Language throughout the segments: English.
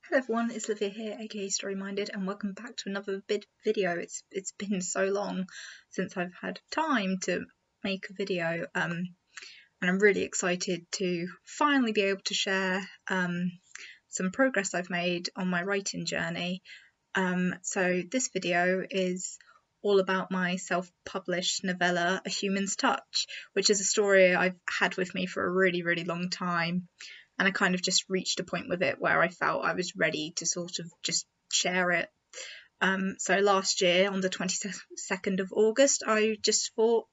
Hello everyone, it's Livia here, aka Story Minded, and welcome back to another video. It's been so long since I've had time to make a video, and I'm really excited to finally be able to share some progress I've made on my writing journey. So this video is all about my self-published novella, A Human's Touch, which is a story I've had with me for a really long time. And I kind of just reached a point with it where I felt I was ready to sort of just share it. So last year, on the 22nd of August, I just thought,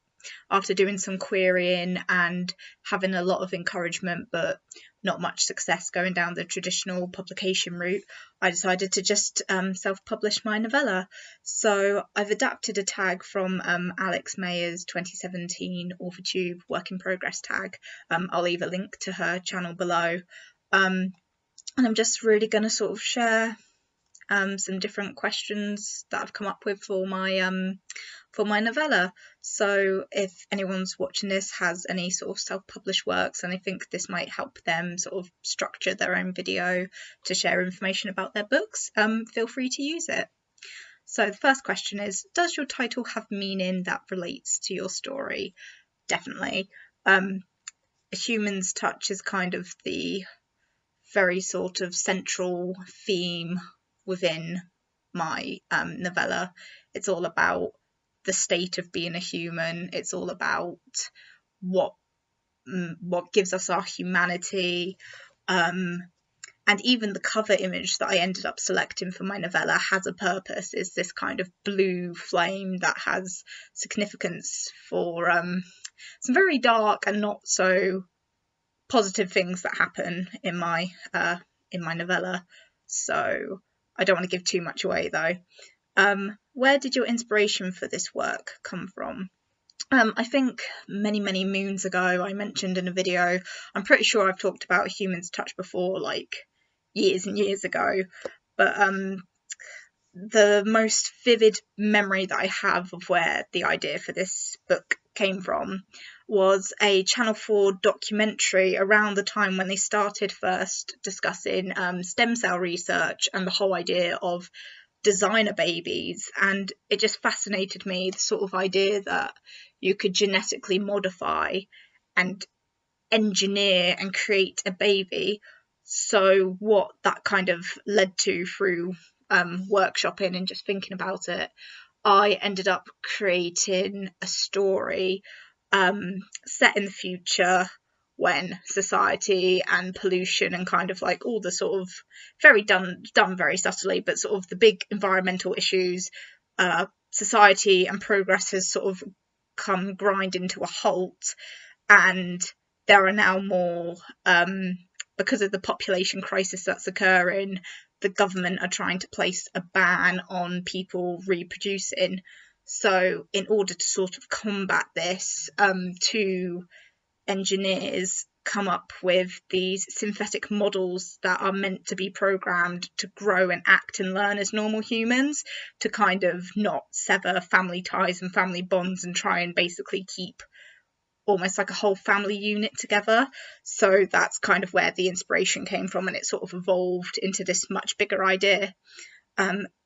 after doing some querying and having a lot of encouragement but not much success going down the traditional publication route, I decided to just self-publish my novella. So I've adapted a tag from Alex Mayer's 2017 AuthorTube Work in Progress tag. I'll leave a link to her channel below. And I'm just really going to sort of share some different questions that I've come up with for my novella. So if anyone's watching this has any sort of self-published works and I think this might help them sort of structure their own video to share information about their books, feel free to use it. So the first question is, does your title have meaning that relates to your story? Definitely. A Human's Touch is kind of the very sort of central theme within my novella. It's all about the state of being a human. It's all about what gives us our humanity. And even the cover image that I ended up selecting for my novella has a purpose. It's this kind of blue flame that has significance for some very dark and not so positive things that happen in my novella. So I don't want to give too much away though. Where did your inspiration for this work come from? I think many moons ago I mentioned in a video, I'm pretty sure I've talked about A Human's Touch before, like years and years ago, but the most vivid memory that I have of where the idea for this book came from was a Channel 4 documentary around the time when they started first discussing stem cell research and the whole idea of designer babies. And it just fascinated me, the sort of idea that you could genetically modify and engineer and create a baby. So what that kind of led to through workshopping and just thinking about it, I ended up creating a story set in the future when society and pollution and kind of like all the sort of very done very subtly, but sort of the big environmental issues, society and progress has sort of come grinding to a halt, and there are now more because of the population crisis that's occurring, the government are trying to place a ban on people reproducing. So in order to sort of combat this, two engineers come up with these synthetic models that are meant to be programmed to grow and act and learn as normal humans, to kind of not sever family ties and family bonds and try and basically keep almost like a whole family unit together. So that's kind of where the inspiration came from, and it sort of evolved into this much bigger idea,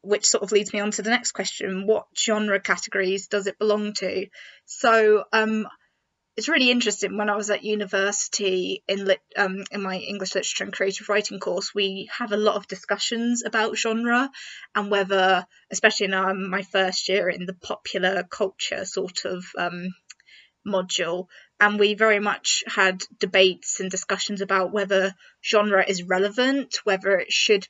which sort of leads me on to the next question: what genre categories does it belong to? So it's really interesting. When I was at university in my English literature and creative writing course, we have a lot of discussions about genre and whether, especially in my first year in the popular culture sort of module, and we very much had debates and discussions about whether genre is relevant, whether it should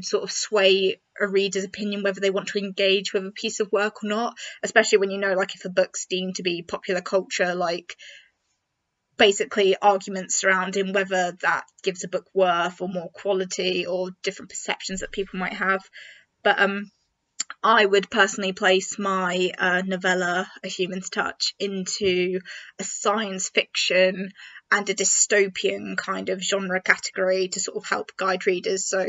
sort of sway a reader's opinion, whether they want to engage with a piece of work or not, especially when, you know, like if a book's deemed to be popular culture, like basically arguments surrounding whether that gives a book worth or more quality or different perceptions that people might have. But I would personally place my novella, A Human's Touch, into a science fiction and a dystopian kind of genre category to sort of help guide readers. So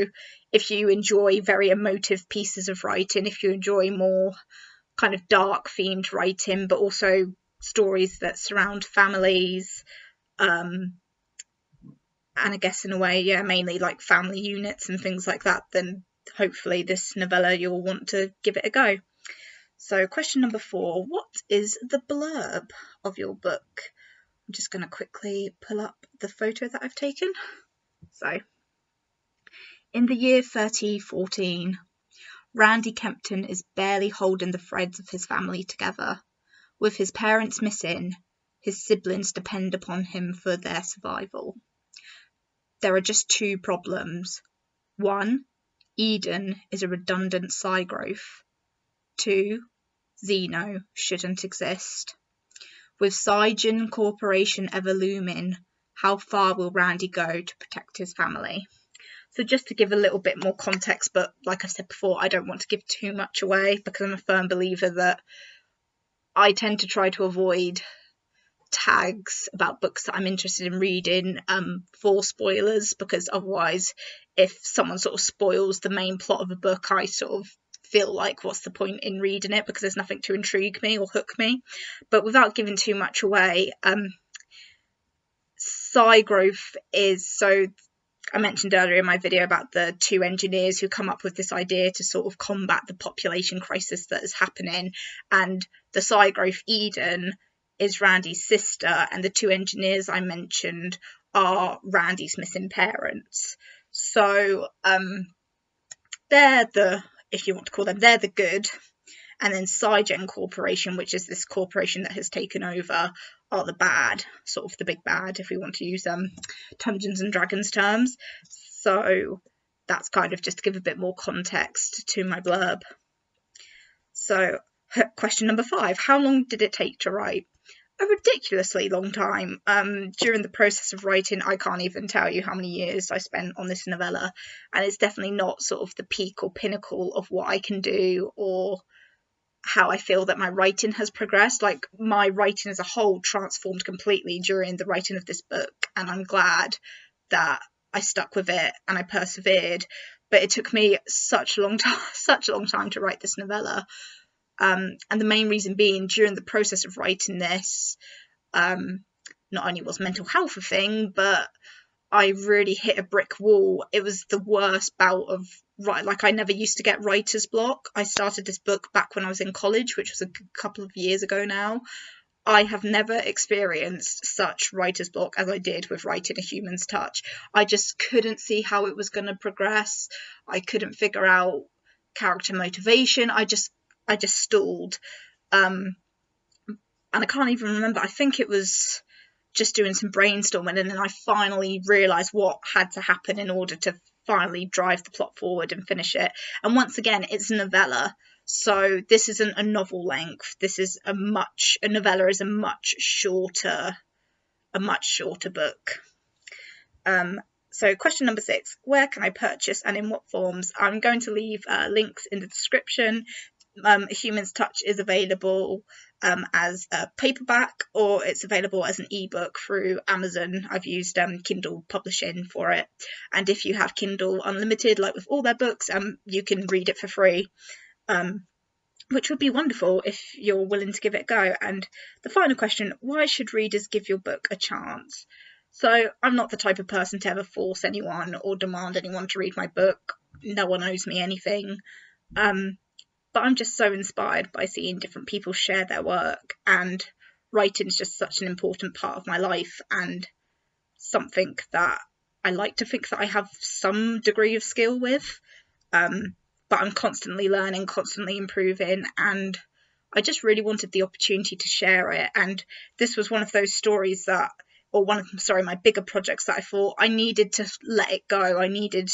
if you enjoy very emotive pieces of writing, if you enjoy more kind of dark themed writing, but also stories that surround families, I guess in a way, yeah, mainly like family units and things like that, then hopefully this novella you'll want to give it a go. So question number 4, what is the blurb of your book? I'm just going to quickly pull up the photo that I've taken. So, in the year 3014, Randy Kempton is barely holding the threads of his family together. With his parents missing, his siblings depend upon him for their survival. There are just 2 problems. 1, Eden is a redundant psi growth. 2, Xeno shouldn't exist. With Cygen Corporation ever looming, how far will Randy go to protect his family? So just to give a little bit more context, but like I said before, I don't want to give too much away because I'm a firm believer that I tend to try to avoid tags about books that I'm interested in reading for spoilers, because otherwise if someone sort of spoils the main plot of a book, I sort of feel like what's the point in reading it, because there's nothing to intrigue me or hook me. But without giving too much away, psi growth is, so I mentioned earlier in my video about the 2 engineers who come up with this idea to sort of combat the population crisis that is happening, and the psi growth Eden is Randy's sister, and the 2 engineers I mentioned are Randy's missing parents. So they're the, if you want to call them, they're the good, and then Cygen Corporation, which is this corporation that has taken over, are the bad, sort of the big bad, if we want to use Dungeons and Dragons terms. So that's kind of just to give a bit more context to my blurb. So question number 5, how long did it take to write? A ridiculously long time. During the process of writing, I can't even tell you how many years I spent on this novella, and it's definitely not sort of the peak or pinnacle of what I can do or how I feel that my writing has progressed. Like, my writing as a whole transformed completely during the writing of this book, and I'm glad that I stuck with it and I persevered. But it took me such a long time to write this novella. And the main reason being, during the process of writing this, not only was mental health a thing, but I really hit a brick wall. It was the worst bout of I never used to get writer's block. I started this book back when I was in college, which was a couple of years ago now. I have never experienced such writer's block as I did with writing A Human's Touch. I just couldn't see how it was going to progress. I couldn't figure out character motivation. I just stalled. And I can't even remember. I think it was just doing some brainstorming, and then I finally realised what had to happen in order to finally drive the plot forward and finish it. And once again, it's a novella, so this isn't a novel length. This is a novella is a much shorter book. So question number 6, where can I purchase and in what forms? I'm going to leave links in the description. A Human's Touch is available as a paperback, or it's available as an ebook through Amazon. I've used Kindle publishing for it, and if you have Kindle Unlimited, like with all their books, you can read it for free, which would be wonderful if you're willing to give it a go. And the final question, why should readers give your book a chance? So I'm not the type of person to ever force anyone or demand anyone to read my book. No one owes me anything. But I'm just so inspired by seeing different people share their work, and writing is just such an important part of my life, and something that I like to think that I have some degree of skill with. But I'm constantly learning, constantly improving, and I just really wanted the opportunity to share it. And this was one of those stories that, or my bigger projects that I thought I needed to let it go. I needed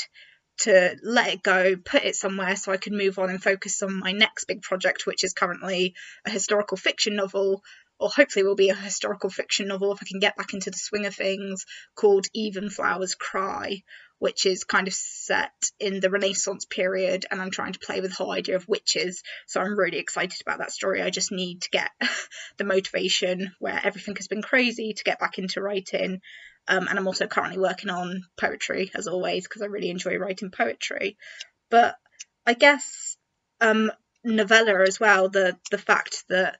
to let it go, put it somewhere so I could move on and focus on my next big project, which is currently a historical fiction novel, or hopefully will be a historical fiction novel if I can get back into the swing of things, called Even Flowers Cry, which is kind of set in the Renaissance period, and I'm trying to play with the whole idea of witches, so I'm really excited about that story. I just need to get the motivation, where everything has been crazy, to get back into writing. And I'm also currently working on poetry, as always, because I really enjoy writing poetry. But I guess novella as well, the fact that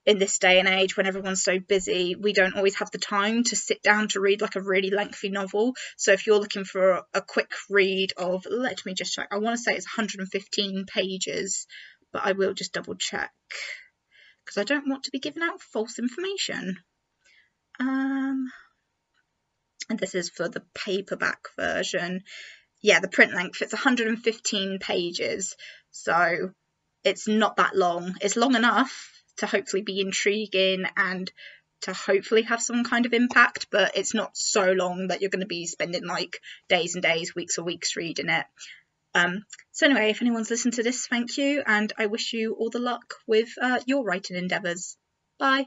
in this day and age when everyone's so busy, we don't always have the time to sit down to read like a really lengthy novel. So if you're looking for a quick read of, let me just check, I want to say it's 115 pages, but I will just double check because I don't want to be giving out false information. And this is for the paperback version. Yeah, the print length, it's 115 pages, so it's not that long. It's long enough to hopefully be intriguing and to hopefully have some kind of impact, but it's not so long that you're going to be spending like days and days, weeks or weeks reading it. So anyway, if anyone's listened to this, thank you, and I wish you all the luck with your writing endeavours. Bye.